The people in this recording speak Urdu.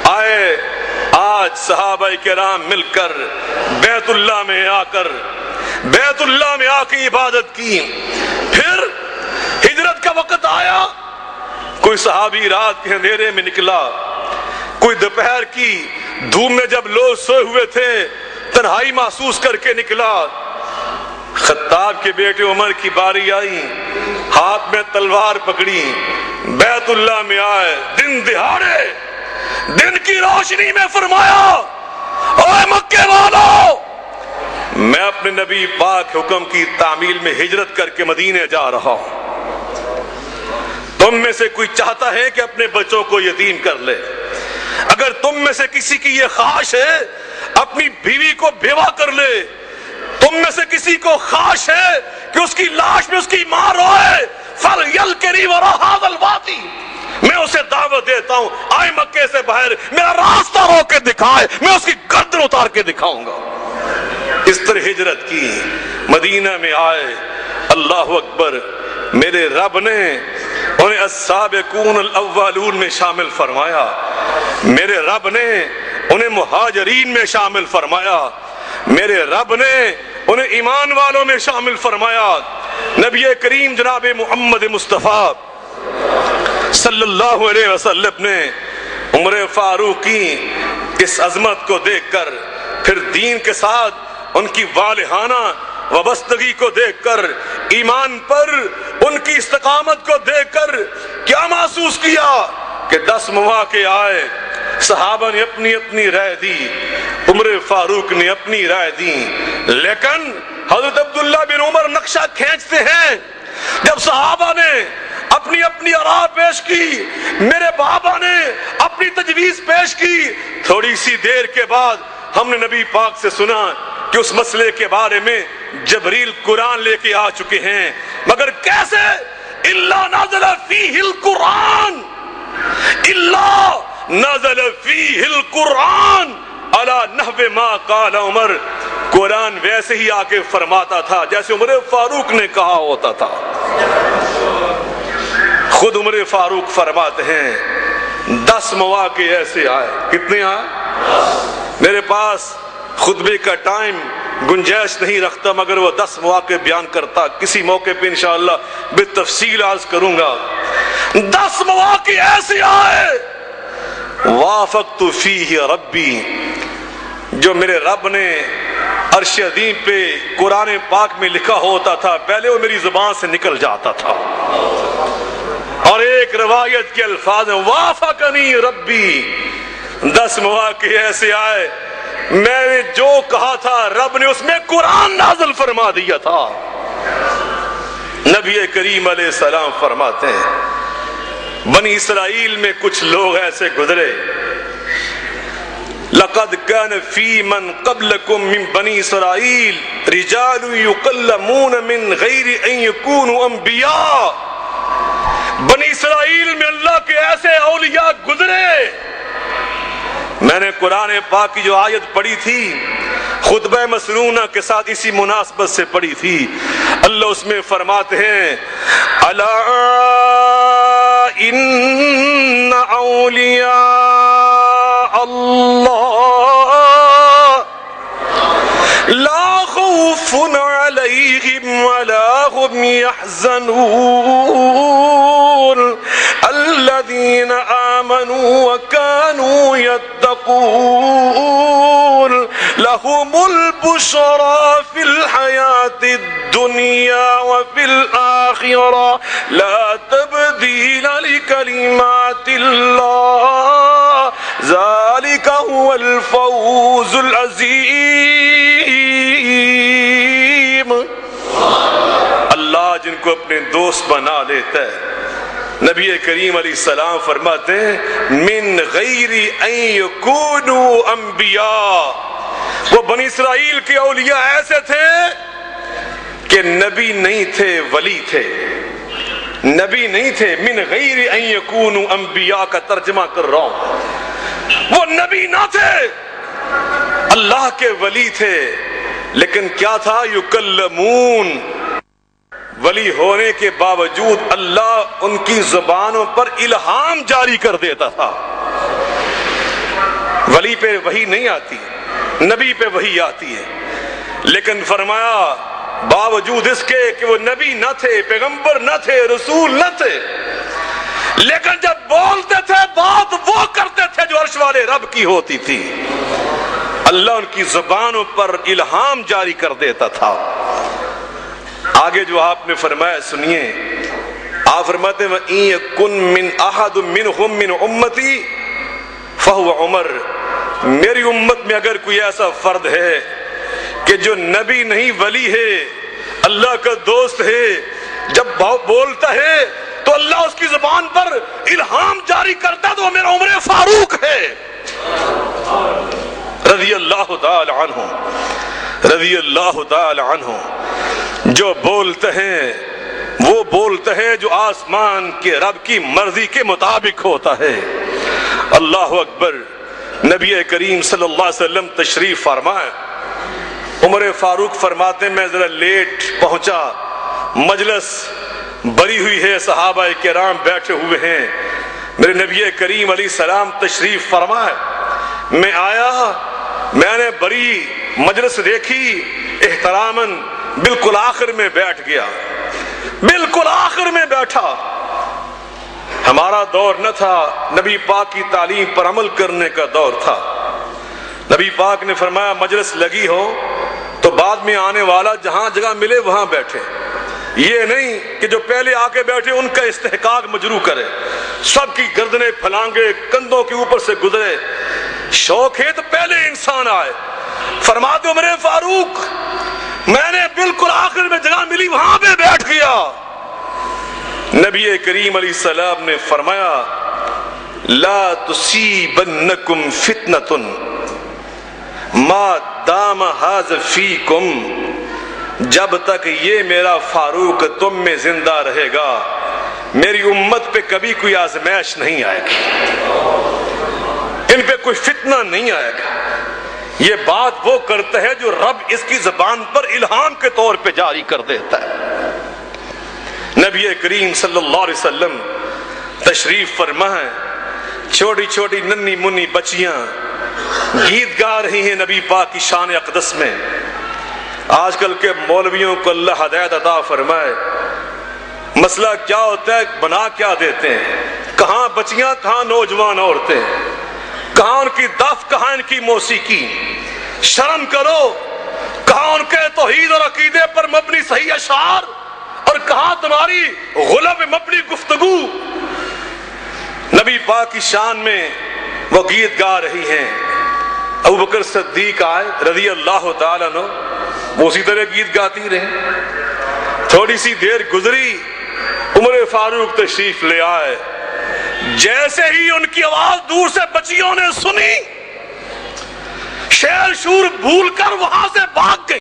آئے آج صحابہ کرام مل کر بیت اللہ میں آ کے عبادت کی. پھر ہجرت کا وقت آیا، کوئی صحابی رات کے اندھیرے میں نکلا، کوئی دوپہر کی دھوپ میں جب لوگ سوئے ہوئے تھے تنہائی محسوس کر کے نکلا. خطاب کے بیٹے عمر کی باری آئی، ہاتھ میں تلوار پکڑی، بیت اللہ میں آئے، دن دہاڑے دن کی روشنی میں فرمایا، اے مکے والو، میں اپنے نبی پاک حکم کی تعمیل میں ہجرت کر کے مدینے جا رہا ہوں. تم میں سے کوئی چاہتا ہے کہ اپنے بچوں کو یتیم کر لے؟ اگر تم میں سے کسی کی یہ خواہش ہے اپنی بیوی کو بیوہ کر لے، تم میں سے کسی کو خواہش ہے کہ اس کی لاش میں اس کی ماں روئے، فَلْيَلْقِنِي وَرَاءَ هَٰذَا الْوَادِ، میں اسے دعوت دیتا ہوں، آئے مکے سے باہر، میرا راستہ رو کے دکھائے، میں اس کی گردن اتار کے دکھاؤں گا. اس طرح ہجرت کی، مدینہ میں آئے. اللہ اکبر، میرے رب نے انہیں السابقون الاولون میں شامل فرمایا، میرے رب نے انہیں مہاجرین میں شامل فرمایا، میرے رب نے انہیں ایمان والوں میں شامل فرمایا. نبی کریم جناب محمد مصطفیٰ صلی اللہ علیہ وسلم نے عمر فاروق کی اس عظمت کو دیکھ کر، پھر دین کے ساتھ ان کی والہانہ وابستگی کو دیکھ کر، ایمان پر ان کی استقامت کو دیکھ کر کیا محسوس کیا کہ 10 مواقع آئے، صحابہ نے اپنی اپنی رائے دی، عمر فاروق نے اپنی رائے دی، لیکن حضرت عبداللہ بن عمر نقشہ کھینچتے ہیں. جب صحابہ نے اپنی اپنی آراء پیش کی، میرے بابا نے اپنی تجویز پیش کی، تھوڑی سی دیر کے بعد ہم نے نبی پاک سے سنا کہ اس مسئلے کے بارے میں جبریل قرآن لے کے آ چکے ہیں. مگر کیسے؟ الا نزل فیہ القرآن، الا نزل فیہ القرآن علی نحو ما قال عمر. قرآن ویسے ہی آ کے فرماتا تھا جیسے عمر فاروق نے کہا ہوتا تھا. خود عمر فاروق فرماتے ہیں 10 مواقع ایسے آئے. کتنے آئے؟ میرے پاس خطبے کا ٹائم گنجائش نہیں رکھتا، مگر وہ 10 مواقع بیان کرتا، کسی موقع پہ انشاءاللہ بالتفصیل عرض کروں گا. 10 مواقع ایسے آئے وافقت فیہ ربی، جو میرے رب نے عرش عظیم پہ قرآن پاک میں لکھا ہوتا تھا پہلے وہ میری زبان سے نکل جاتا تھا. اور ایک روایت کے الفاظ ہیں وافقنی ربی. 10 مواقع ایسے آئے میں نے جو کہا تھا رب نے اس میں قرآن نازل فرما دیا تھا. نبی کریم علیہ السلام فرماتے ہیں بنی اسرائیل میں کچھ لوگ ایسے گزرے، لقد كان في من قبلكم من بني اسرائيل رجال يكلمون من غير ان يكونوا انبياء. بنی اسرائیل میں اللہ کے ایسے اولیاء گزرے. میں نے قرآن پاک کی جو آیت پڑھی تھی خطبہ مسنونہ کے ساتھ اسی مناسبت سے پڑھی تھی. اللہ اس میں فرماتے ہیں الا ان اولیاء اللہ لا خوف علیہم ولا هم يحزنون الذین آمنوا وكانوا يتقون لهم البشرى في الحياة الدنيا وفي الآخرة لا تبديل لكلمات الله ذلك هو الفوز العظيم. اللہ جن کو اپنے دوست بنا لیتا ہے، نبی کریم علیہ السلام فرماتے ہیں من غیر ان یکونوا انبیاء. وہ بنی اسرائیل کے اولیاء ایسے تھے کہ نبی نہیں تھے، ولی تھے، نبی نہیں تھے. من غیر ان یکونوا انبیاء کا ترجمہ کر رہا ہوں، وہ نبی نہ تھے، اللہ کے ولی تھے، لیکن کیا تھا؟ یکلمون. ولی ہونے کے باوجود اللہ ان کی زبانوں پر الہام جاری کر دیتا تھا. ولی پہ وحی نہیں آتی، نبی پہ وحی آتی ہے، لیکن فرمایا باوجود اس کے کہ وہ نبی نہ تھے، پیغمبر نہ تھے، رسول نہ تھے، لیکن جب بولتے تھے بات وہ کرتے تھے جو عرش والے رب کی ہوتی تھی۔ اللہ ان کی زبانوں پر الہام جاری کر دیتا تھا۔ آگے جو آپ نے فرمایا سنیے، آپ فرماتے ہیں وَإِن يَكُن مِّنْ أَحَدٌ مِّنْهُم مِّنْ أُمَّتِي فَهُوَ عمر، میری امت میں اگر کوئی ایسا فرد ہے کہ جو نبی نہیں ولی ہے، اللہ کا دوست ہے، جب بولتا ہے تو اللہ اس کی زبان پر الہام جاری کرتا ہے، تو وہ میرا عمر فاروق ہے رضی اللہ تعالی عنہ، رضی اللہ تعالی عنہ۔ جو بولتے ہیں وہ بولتے ہیں جو آسمان کے رب کی مرضی کے مطابق ہوتا ہے۔ اللہ اکبر۔ نبی کریم صلی اللہ علیہ وسلم تشریف فرمائے، عمر فاروق فرماتے میں ذرا لیٹ پہنچا، مجلس بری ہوئی ہے، صحابہ کرام بیٹھے ہوئے ہیں، میرے نبی کریم علیہ السلام تشریف فرمائے، میں آیا، میں نے بری مجلس دیکھی، احتراماً بالکل آخر میں بیٹھ گیا، بالکل آخر میں بیٹھا۔ ہمارا دور نہ تھا، نبی پاک کی تعلیم پر عمل کرنے کا دور تھا۔ نبی پاک نے فرمایا مجلس لگی ہو تو بعد میں آنے والا جہاں جگہ ملے وہاں بیٹھے، یہ نہیں کہ جو پہلے آ کے بیٹھے ان کا استحقاق مجروح کرے، سب کی گردنیں پھلانگے کندھوں کے اوپر سے گزرے۔ شوق ہے تو پہلے انسان آئے۔ فرماتے عمر فاروق میں نے بالکل آخر میں جگہ ملی وہاں پہ بیٹھ گیا۔ نبی کریم علیہ السلام نے فرمایا لا تصیبنکم فتنۃ ما دام ھذا فیکم، جب تک یہ میرا فاروق تم میں زندہ رہے گا میری امت پہ کبھی کوئی آزمائش نہیں آئے گی، ان پہ کوئی فتنہ نہیں آئے گا۔ یہ بات وہ کرتا ہے جو رب اس کی زبان پر الہام کے طور پہ جاری کر دیتا ہے۔ نبی کریم صلی اللہ علیہ وسلم تشریف فرما ہے، چھوٹی چھوٹی ننھی منی بچیاں گیت گا رہی ہیں نبی پاک کی شان اقدس میں۔ آج کل کے مولویوں کو اللہ ہدایت عطا فرمائے، مسئلہ کیا ہوتا ہے، بنا کیا دیتے ہیں، کہاں بچیاں کہاں نوجوان عورتیں، کہاں ان کی دف کہاں ان کی موسیقی، شرم کرو، کہاں ان کے توحید اور عقیدے پر مبنی صحیح اشعار، اور کہاں تمہاری غلب مبنی گفتگو۔ نبی پاک کی شان میں وہ گیت گا رہی ہیں۔ ابو بکر صدیق آئے رضی اللہ تعالیٰ عنہ، وہ اسی طرح گیت گاتی رہے۔ تھوڑی سی دیر گزری، عمر فاروق تشریف لے آئے، جیسے ہی ان کی آواز دور سے بچیوں نے سنی، شیر شور بھول کر وہاں سے بھاگ گئی۔